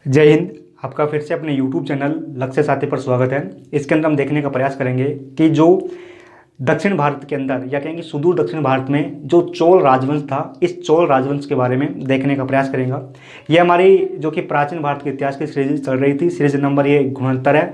जय हिंद। आपका फिर से अपने YouTube चैनल लक्ष्य साथी पर स्वागत है। इसके अंदर हम देखने का प्रयास करेंगे कि जो दक्षिण भारत के अंदर या कहेंगे सुदूर दक्षिण भारत में जो चोल राजवंश था, इस चोल राजवंश के बारे में देखने का प्रयास करेंगे। ये हमारी जो कि प्राचीन भारत के इतिहास की सीरीज चल रही थी, सीरीज नंबर ये 69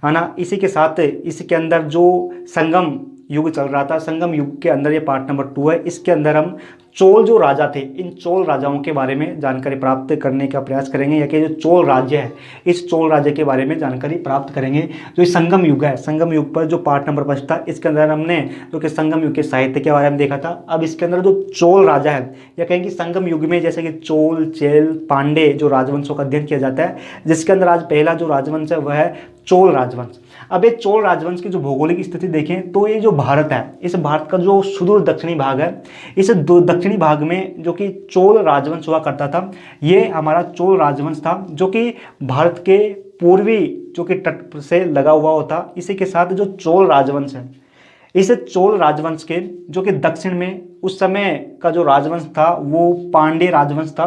है ना। इसी के साथ इसके अंदर जो संगम युग चल रहा था, संगम युग के अंदर ये पार्ट नंबर 2 है। इसके अंदर हम चोल जो राजा थे, इन चोल राजाओं के बारे में जानकारी प्राप्त करने का प्रयास करेंगे, या कि जो चोल राज्य है, इस चोल राज्य के बारे में जानकारी प्राप्त करेंगे। जो संगम युग है, संगम युग पर जो पार्ट नंबर 5 था, इसके अंदर हमने जो कि संगम युग के साहित्य के बारे में देखा था। अब इसके अंदर जो चोल राजा है, या कहेंगे संगम युग में जैसे कि चोल, चेल, पांडे जो राजवंशों का अध्ययन किया जाता है, जिसके अंदर आज पहला जो राजवंश है वह है चोल राजवंश। अब ये चोल राजवंश की जो भौगोलिक स्थिति देखें तो ये जो भारत है, इस भारत का जो सुदूर दक्षिणी भाग है, इस दक्षिणी भाग में जो कि चोल राजवंश हुआ करता था, ये हमारा चोल राजवंश था जो कि भारत के पूर्वी जो कि तट से लगा हुआ होता। इसी के साथ जो चोल राजवंश है, इस चोल राजवंश के जो कि दक्षिण में उस समय का जो राजवंश था वो पांड्य राजवंश था,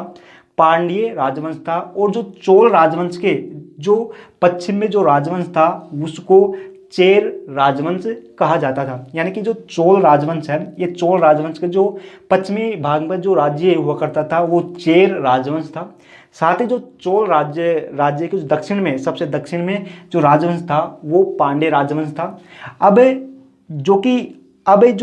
पांड्य राजवंश था। और जो चोल राजवंश के जो पश्चिम में जो राजवंश था उसको चेर राजवंश कहा जाता था। यानी कि जो चोल राजवंश है, ये चोल राजवंश के जो पश्चिमी भाग में जो राज्य हुआ करता था वो चेर राजवंश था। साथ ही जो चोल राज्य के दक्षिण में, सबसे दक्षिण में जो राजवंश था वो पांड्य राजवंश था। अब जो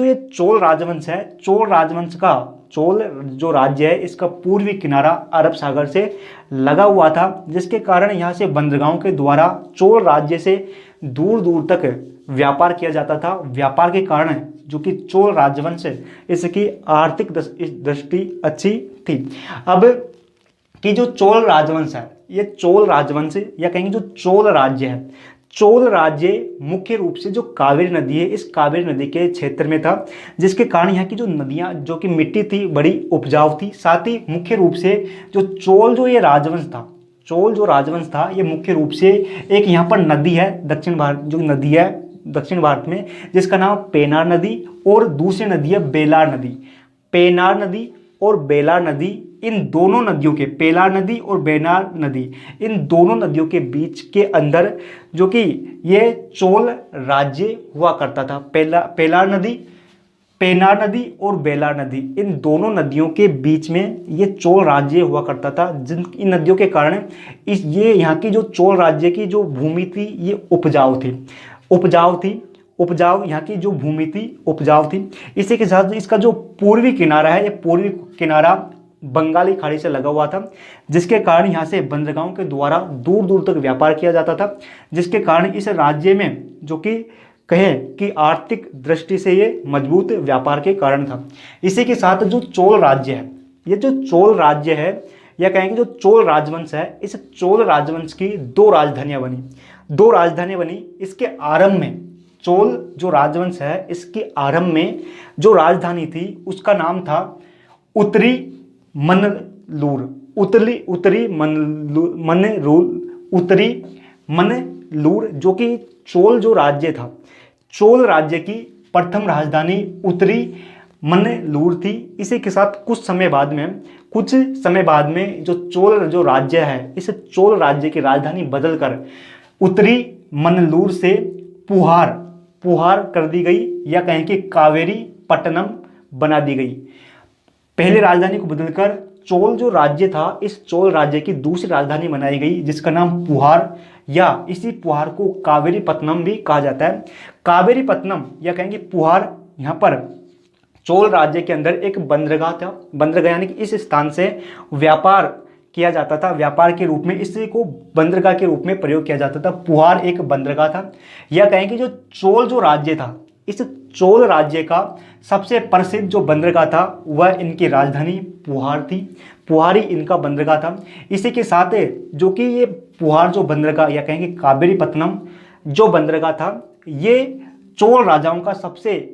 ये चोल राजवंश है, चोल राजवंश का चोल जो राज्य है, इसका पूर्वी किनारा अरब सागर से लगा हुआ था, जिसके कारण यहाँ से बंदरगाहों के द्वारा चोल राज्य से दूर दूर तक व्यापार किया जाता था। व्यापार के कारण जो कि चोल राजवंश है, इसकी आर्थिक दृष्टि अच्छी थी। अब कि जो चोल राजवंश है, ये चोल राजवंश या कहेंगे जो चोल राज्य है, चोल राज्य मुख्य रूप से जो कावेरी नदी है, इस कावेरी नदी के क्षेत्र में था, जिसके कारण यहाँ की जो नदियाँ जो कि मिट्टी थी बड़ी उपजाऊ थी। साथ ही मुख्य रूप से जो चोल जो ये राजवंश था, चोल जो राजवंश था, ये मुख्य रूप से एक यहाँ पर नदी है दक्षिण भारत, जो नदी है दक्षिण भारत में, जिसका नाम पेनार नदी, और दूसरी नदी है बेलार नदी। पेनार नदी और बेलार नदी, इन दोनों नदियों के, पेलार नदी और बेनार नदी, इन दोनों नदियों के बीच के अंदर जो कि ये चोल राज्य हुआ करता था। पेनार नदी और बेलार नदी, इन दोनों नदियों के बीच में ये चोल राज्य हुआ करता था। जिन इन नदियों के कारण ये यहाँ की जो चोल राज्य की जो भूमि थी ये उपजाऊ यहाँ की जो भूमि थी उपजाऊ थी। इसी के साथ इसका जो पूर्वी किनारा है, ये पूर्वी किनारा बंगाली खाड़ी से लगा हुआ था, जिसके कारण यहाँ से बंदरगाहों के द्वारा दूर दूर तक व्यापार किया जाता था, जिसके कारण इस राज्य में जो कि कहें कि आर्थिक दृष्टि से ये मजबूत व्यापार के कारण था। इसी के साथ जो चोल राज्य है, ये जो चोल राज्य है या कहेंगे जो चोल राजवंश है, इस चोल राजवंश की दो राजधानियां बनी। इसके आरंभ में चोल जो राजवंश है, इसके आरंभ में जो राजधानी थी उसका नाम था उत्तरी मनलूर, जो कि चोल जो राज्य था, चोल राज्य की प्रथम राजधानी उत्तरी मनलूर थी। इसी के साथ कुछ समय बाद में जो चोल जो राज्य है, इस चोल राज्य की राजधानी बदलकर उत्तरी मनलूर से पुहार कर दी गई, या कहें कि कावेरी पट्टनम बना दी गई। पहले राजधानी को बदलकर चोल जो राज्य था, इस चोल राज्य की दूसरी राजधानी बनाई गई, जिसका नाम पुहार, या इसी पुहार को कावेरी पत्तनम भी कहा जाता है। कावेरी पत्तनम या कहेंगे पुहार, यहाँ पर चोल राज्य के अंदर एक बंदरगाह था। बंदरगाह यानी कि इस स्थान से व्यापार किया जाता था, व्यापार के रूप में इसी को बंदरगाह के रूप में प्रयोग किया जाता था। पुहार एक बंदरगाह था, या कहेंगे जो चोल जो राज्य था, इस चोल राज्य का सबसे प्रसिद्ध जो बंदरगाह था वह इनकी राजधानी पुहार थी। पुहार ही इनका बंदरगाह था। इसी के साथ जो कि ये पुहार जो बंदरगाह या कहेंगे कावेरी पत्तनम जो बंदरगाह था, ये चोल राजाओं का सबसे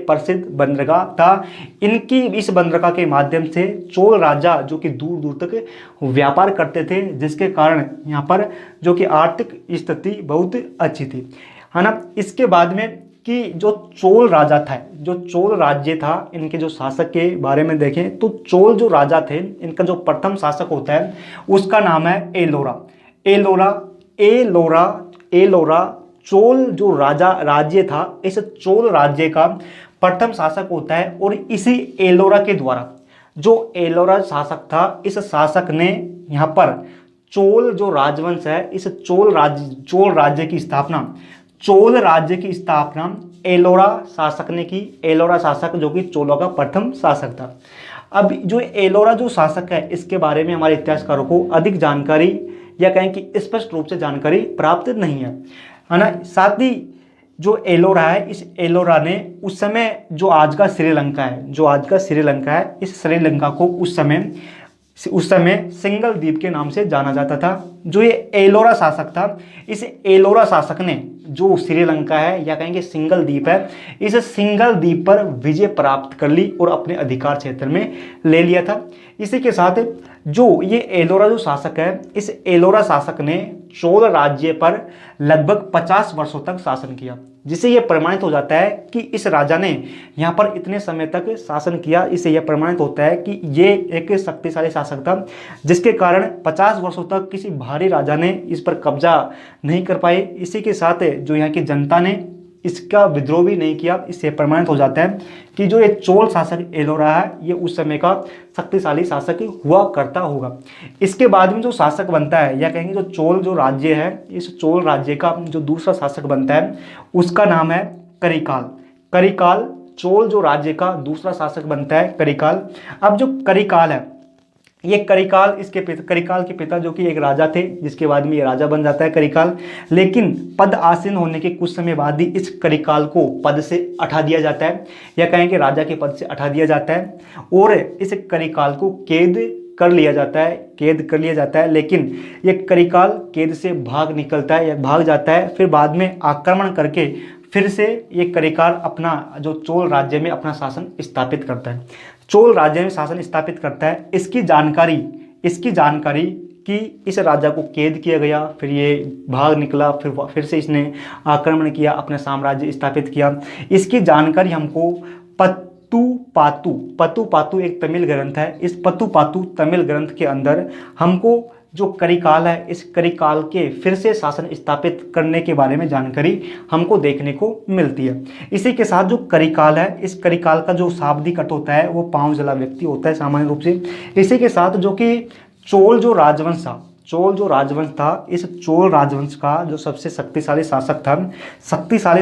प्रसिद्ध बंदरगाह था। इनकी इस बंदरगाह के माध्यम से चोल राजा जो कि दूर दूर तक व्यापार करते थे, जिसके कारण यहाँ पर जो कि आर्थिक स्थिति बहुत अच्छी थी, है ना। इसके बाद में कि जो चोल राजा था, जो चोल राज्य था, इनके जो शासक के बारे में देखें तो चोल जो राजा थे, इनका जो प्रथम शासक होता है उसका नाम है एलोरा। एलोरा एलोरा एलोरा चोल जो राज्य था, इस चोल राज्य का प्रथम शासक होता है। और इसी एलोरा के द्वारा, जो एलोरा शासक था, इस शासक ने यहाँ पर चोल जो राजवंश है, इस चोल राज्य की स्थापना, चोल राज्य की स्थापना एलोरा शासक ने की। एलोरा शासक जो कि चोलों का प्रथम शासक था। अब जो एलोरा जो शासक है, इसके बारे में हमारे इतिहासकारों को अधिक जानकारी या कहें कि स्पष्ट रूप से जानकारी प्राप्त नहीं है ना। साथ ही जो एलोरा है, इस एलोरा ने उस समय जो आज का श्रीलंका है, जो आज का श्रीलंका है, इस श्रीलंका को उस समय सिंगल द्वीप के नाम से जाना जाता था। जो ये एलोरा शासक था, इस एलोरा शासक ने जो श्रीलंका है या कहेंगे सिंगल द्वीप है, इस सिंगल द्वीप पर विजय प्राप्त कर ली और अपने अधिकार क्षेत्र में ले लिया था। इसी के साथ जो ये एलोरा जो शासक है, इस एलोरा शासक ने चोल राज्य पर लगभग 50 वर्षों तक शासन किया, जिससे यह प्रमाणित हो जाता है कि इस राजा ने यहाँ पर इतने समय तक शासन किया। इससे यह प्रमाणित होता है कि ये एक शक्तिशाली शासक था, जिसके कारण 50 वर्षों तक किसी भारी राजा ने इस पर कब्जा नहीं कर पाए। इसी के साथ जो यहाँ की जनता ने इसका विद्रोह भी नहीं किया। इससे प्रमाणित हो जाता है कि जो ये चोल शासक एलोरा है, ये उस समय का शक्तिशाली शासक हुआ करता होगा। इसके बाद में जो शासक बनता है या कहेंगे जो चोल जो राज्य है, इस चोल राज्य का जो दूसरा शासक बनता है उसका नाम है करिकाल। करिकाल चोल जो राज्य का दूसरा शासक बनता है करिकाल। अब जो करिकाल है, ये करिकाल करिकाल के पिता जो कि एक राजा थे, जिसके बाद में ये राजा बन जाता है करिकाल। लेकिन पद आसीन होने के कुछ समय बाद ही इस करिकाल को पद से हटा दिया जाता है, या कहें कि राजा के पद से हटा दिया जाता है और इस करिकाल को कैद कर लिया जाता है। लेकिन ये करिकाल कैद से भाग निकलता है या भाग जाता है। फिर बाद में आक्रमण करके फिर से ये करिकाल अपना जो चोल राज्य में अपना शासन स्थापित करता है, चोल राज्य में शासन स्थापित करता है। इसकी जानकारी कि इस राजा को कैद किया गया, फिर ये भाग निकला, फिर से इसने आक्रमण किया, अपना साम्राज्य स्थापित किया, इसकी जानकारी हमको पत्तू पातू एक तमिल ग्रंथ है। इस पत्तू पातू तमिल ग्रंथ के अंदर हमको जो करिकाल है, इस करिकाल के फिर से शासन स्थापित करने के बारे में जानकारी हमको देखने को मिलती है। इसी के साथ जो करिकाल है, इस करिकाल का जो शाब्दिक अर्थ होता है वो पांव जला व्यक्ति होता है सामान्य रूप से। इसी के साथ जो कि चोल जो राजवंश था, इस चोल राजवंश का जो सबसे शक्तिशाली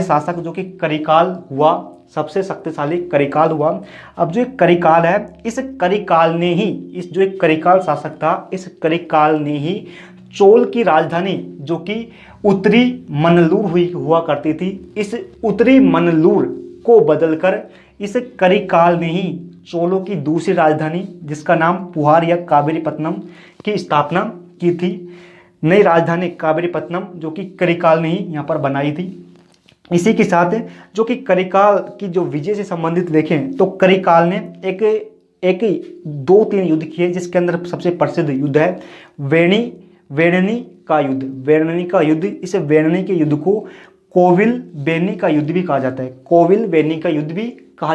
शासक जो कि करिकाल हुआ, सबसे शक्तिशाली करिकाल हुआ। अब जो करिकाल है, इस करिकाल ने ही, इस जो एक करिकाल शासक था, इस करिकाल ने ही चोल की राजधानी जो कि उत्तरी मनलूर हुआ करती थी, इस उत्तरी मनलूर को बदलकर इस करिकाल ने ही चोलों की दूसरी राजधानी जिसका नाम पुहार या कावेरीपत्तनम की स्थापना की थी। नई राजधानी कावेरीपत्तनम जो कि करिकाल ने ही यहाँ पर बनाई थी। इसी के साथ जो कि करिकाल की जो विजय से संबंधित देखें तो करिकाल ने एक 2-3 युद्ध किए, जिसके अंदर सबसे प्रसिद्ध युद्ध है वेणनी का युद्ध। इस वेणनी के युद्ध को कोविल बेनी का युद्ध भी कहा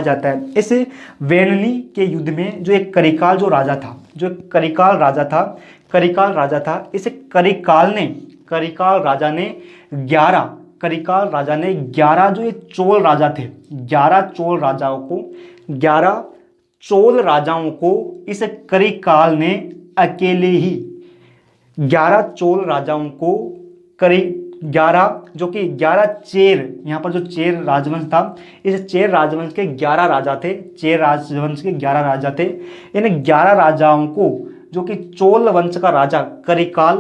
जाता है। इस वेणनी के युद्ध में जो एक करिकाल राजा था, इस करिकाल राजा ने 11 जो ये चोल राजा थे, 11 चोल राजाओं को इस करिकाल ने अकेले ही 11 चोल राजाओं को 11 जो कि 11 चेर, यहाँ पर जो चेर राजवंश था, इस चेर राजवंश के 11 राजा थे। इन 11 राजाओं को जो कि चोल वंश का राजा करिकाल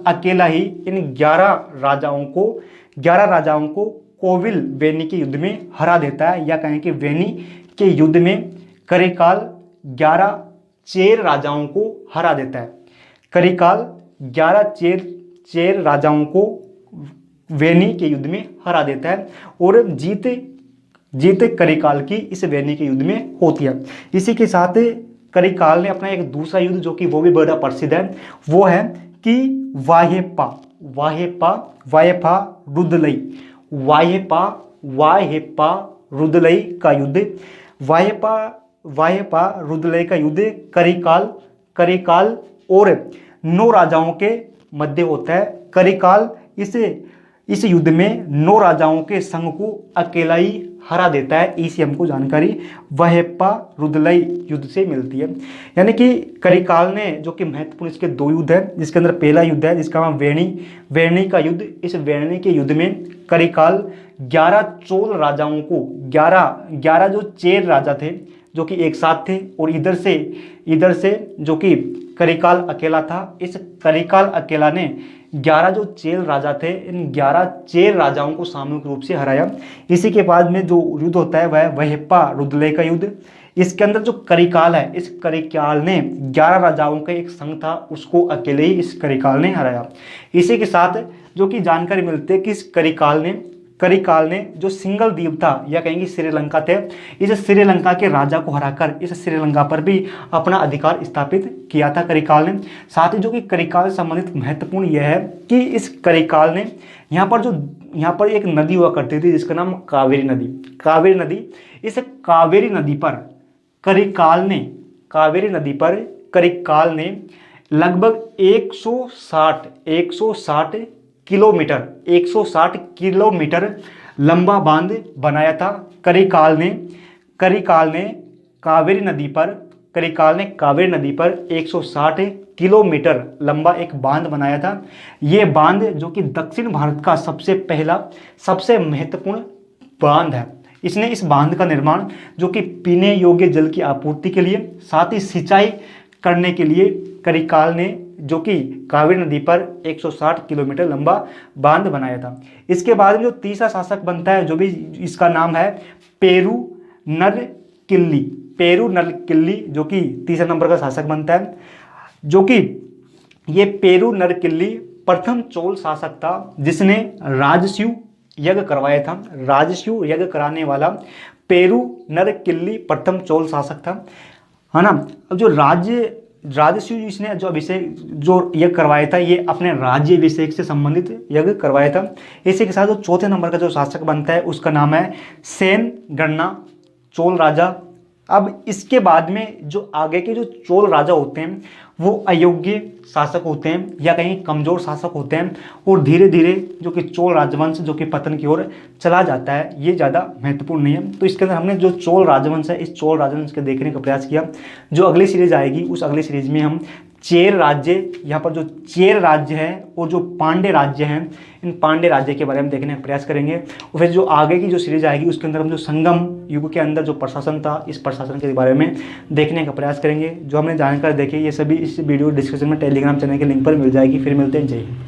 अकेला ही इन 11 राजाओं को कोविल बेनी के युद्ध में हरा देता है, या कहें कि बेनी के युद्ध में करिकाल 11 चेर राजाओं को हरा देता है। करिकाल 11 चेर राजाओं को वेनी के युद्ध में हरा देता है और जीत करिकाल की इस वेनी के युद्ध में होती है। इसी के साथ करिकाल ने अपना एक दूसरा युद्ध जो कि वो भी बड़ा प्रसिद्ध है, वो है कि वाहेपा वायेपा रुदलई का युद्ध, वायेपा रुदलई का युद्ध करिकाल और 9 राजाओं के मध्य होता है। करिकाल इस युद्ध में 9 राजाओं के संघ को अकेला ही हरा देता है। इसी हमको जानकारी वायेपा रुदलई युद्ध से मिलती है। यानी कि करिकाल ने, जो कि महत्वपूर्ण इसके 2 युद्ध है, जिसके अंदर पहला युद्ध है जिसका नाम वेरणी का युद्ध। इस वेरणी के युद्ध में करिकाल 11 चोल राजाओं को 11 जो चेर राजा थे जो कि एक साथ थे, और इधर से जो कि करिकाल अकेला था। इस करिकाल अकेला ने 11 जो चेल राजा थे, इन 11 चेल राजाओं को सामूहिक रूप से हराया। इसी के बाद में जो युद्ध होता है वह वायेपा रुदलई का युद्ध। इसके अंदर जो करिकाल है, इस करिकाल ने 11 राजाओं का एक संघ था, उसको अकेले ही इस करिकाल ने हराया। इसी के साथ जो कि जानकारी मिलती है कि इस करिकाल ने जो सिंगल द्वीप था या कहेंगे श्रीलंका थे, इस श्रीलंका के राजा को हराकर इस श्रीलंका पर भी अपना अधिकार स्थापित किया था करिकाल ने। साथ ही जो कि करिकाल से संबंधित महत्वपूर्ण यह है कि इस करिकाल ने यहाँ पर एक नदी हुआ करती थी जिसका नाम कावेरी नदी। इस कावेरी करिकाल ने लगभग 160 किलोमीटर लंबा बांध बनाया था। करिकाल ने कावेरी नदी पर 160 किलोमीटर लंबा एक बांध बनाया था। ये बांध जो कि दक्षिण भारत का सबसे महत्वपूर्ण बांध है। इसने इस बांध का निर्माण जो कि पीने योग्य जल की आपूर्ति के लिए, साथ ही सिंचाई करने के लिए करिकाल ने जो कि कावेरी नदी पर 160 किलोमीटर लंबा बांध बनाया था। इसके बाद में जो तीसरा शासक बनता है, जो भी इसका नाम है पेरुनल किल्ली, जो कि तीसरा नंबर का शासक बनता है। जो कि ये पेरुनल किल्ली प्रथम चोल शासक था जिसने राजसूय यज्ञ करवाया था। राजसूय यज्ञ कराने वाला पेरुनल किल्ली प्रथम चोल शासक था, है ना। अब जो राजसूय इसने जो अभिषेक जो यज्ञ करवाया था, ये अपने राज्य अभिषेक से संबंधित यज्ञ करवाया था। इसी के साथ जो चौथे नंबर का जो शासक बनता है उसका नाम है सेनगणना चोल राजा। अब इसके बाद में जो आगे के जो चोल राजा होते हैं वो अयोग्य शासक होते हैं या कहीं कमज़ोर शासक होते हैं, और धीरे धीरे जो कि चोल राजवंश जो कि पतन की ओर चला जाता है। ये ज़्यादा महत्वपूर्ण नहीं है। तो इसके अंदर हमने जो चोल राजवंश है, इस चोल राजवंश के देखने का प्रयास किया। जो अगली सीरीज आएगी उस अगली सीरीज में हम चेर राज्य, यहाँ पर जो चेर राज्य है और जो पांड्य राज्य हैं, इन पांड्य राज्य के बारे में देखने का प्रयास करेंगे। और फिर जो आगे की जो सीरीज आएगी उसके अंदर हम जो संगम युग के अंदर जो प्रशासन था, इस प्रशासन के बारे में देखने का प्रयास करेंगे। जो हमने जानकारी देखी ये सभी इस वीडियो डिस्क्रिप्शन में टेलीग्राम चैनल के लिंक पर मिल जाएगी। फिर मिलते हैं। जय हिंद।